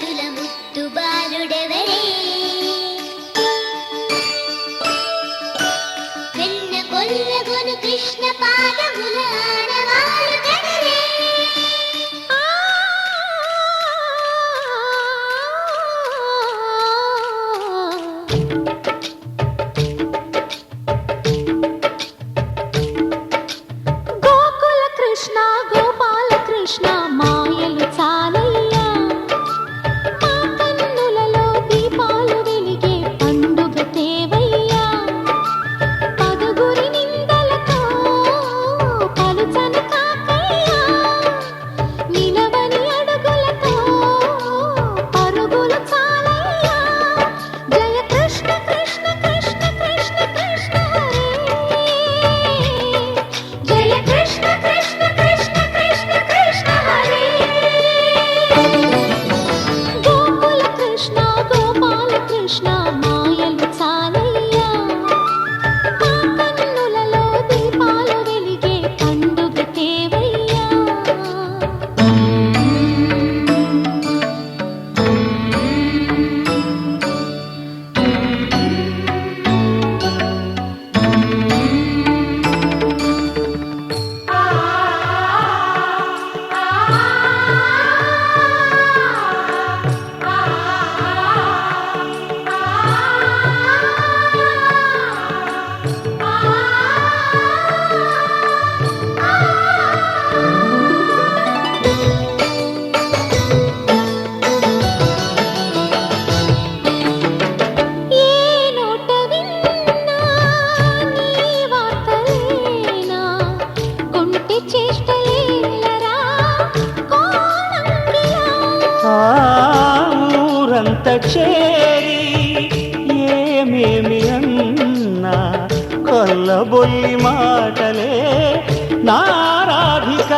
మడుగుల ముద్దు బాలుడెవరే వెన్న కొల్లగొను కృష్ణ పాదముల ఆడవారు కదలే గోకుల కృష్ణ గోపాల కృష్ణ మాయలు చాలయ్యా మా కన్నులలో దీపాలు వెలిగే పండుగ తేవయ్యా పదుగురి నిందలతో పలుచని కాకయ్యా నిలవని అడుగులతో పరుగులు చాలయ్యా జయ కృష్ణ కృష్ణ కృష్ణ కృష్ణ కృష్ణ హరే జయ కృష్ణ కృష్ణ కృష్ణ కృష్ణ కృష్ణ హరే గోకుల కృష్ణ గోపాల కృష్ణ మాయలు చాలయ్యా మా కన్నులలో దీపాలు వెలిగే పండుగ తేవయ్యా ఏ నోట విన్నా నీ వార్తలేనా కొంటె చేష్టలేలరా కోణంగిలా ఆ ఊరంత చేరి ఏమేమి అన్నా కొల్లబొల్లి మాటలే నారాధిక